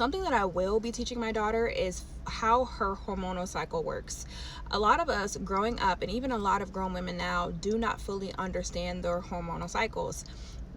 something that I will be teaching my daughter is how her hormonal cycle works. A lot of us growing up, and even a lot of grown women now, do not fully understand their hormonal cycles.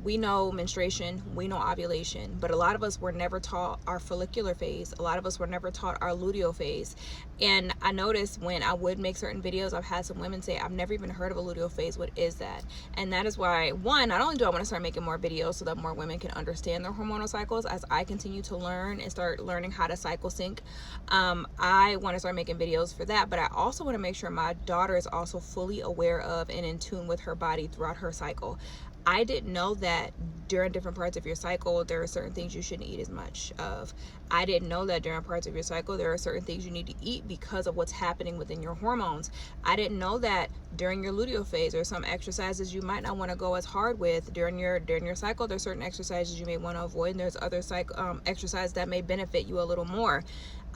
We know menstruation, we know ovulation, but a lot of us were never taught our follicular phase. A lot of us were never taught our luteal phase. And I noticed when I would make certain videos, I've had some women say, I've never even heard of a luteal phase. What is that? And that is why, one, not only do I want to start making more videos so that more women can understand their hormonal cycles as I continue to learn and start learning how to cycle sync. I want to start making videos for that, but I also want to make sure my daughter is also fully aware of and in tune with her body throughout her cycle. I didn't know that during different parts of your cycle, there are certain things you shouldn't eat as much of. I didn't know that during parts of your cycle, there are certain things you need to eat because of what's happening within your hormones. I didn't know that during your luteal phase, there are some exercises you might not want to go as hard with during your cycle. There's certain exercises you may want to avoid, and there's other exercises that may benefit you a little more.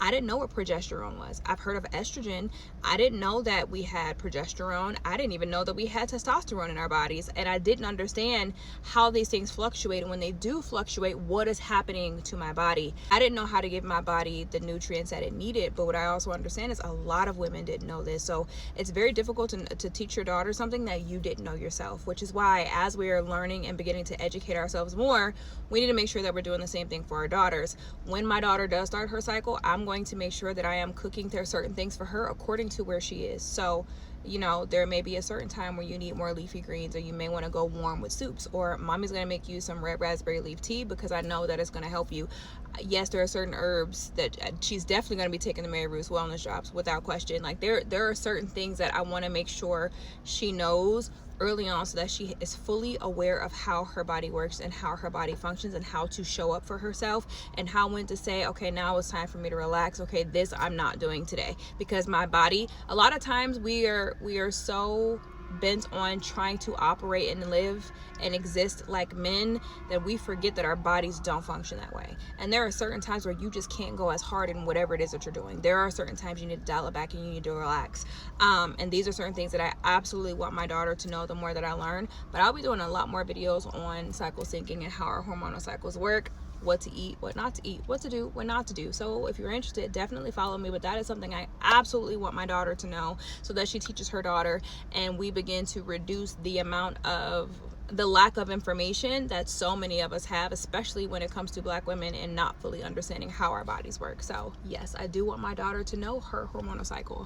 I didn't know what progesterone was. I've heard of estrogen. I didn't know that we had progesterone. I didn't even know that we had testosterone in our bodies. And I didn't understand how these things fluctuate. And when they do fluctuate, what is happening to my body? I didn't know how to give my body the nutrients that it needed. But what I also understand is a lot of women didn't know this. So it's very difficult to teach your daughter something that you didn't know yourself, which is why as we are learning and beginning to educate ourselves more, we need to make sure that we're doing the same thing for our daughters. When my daughter does start her cycle, I'm going to make sure that I am cooking certain things for her according to where she is. So, there may be a certain time where you need more leafy greens, or you may want to go warm with soups, or mommy's going to make you some red raspberry leaf tea because I know that it's going to help you. Yes, there are certain herbs that she's definitely going to be taking the Mary Ruth's wellness drops without question. Like there are certain things that I want to make sure she knows early on so that she is fully aware of how her body works and how her body functions and how to show up for herself and when to say, okay, now it's time for me to relax. Okay, this I'm not doing today, because my body, a lot of times we are so bent on trying to operate and live and exist like men that we forget that our bodies don't function that way. And there are certain times where you just can't go as hard in whatever it is that you're doing. There are certain times you need to dial it back and you need to relax. And these are certain things that I absolutely want my daughter to know the more that I learn. But I'll be doing a lot more videos on cycle syncing and how our hormonal cycles work, what to eat, what not to eat, what to do, what not to do. So if you're interested, definitely follow me. But that is something I absolutely want my daughter to know so that she teaches her daughter, and we begin to reduce the lack of information that so many of us have, especially when it comes to Black women and not fully understanding how our bodies work. So yes, I do want my daughter to know her hormonal cycle.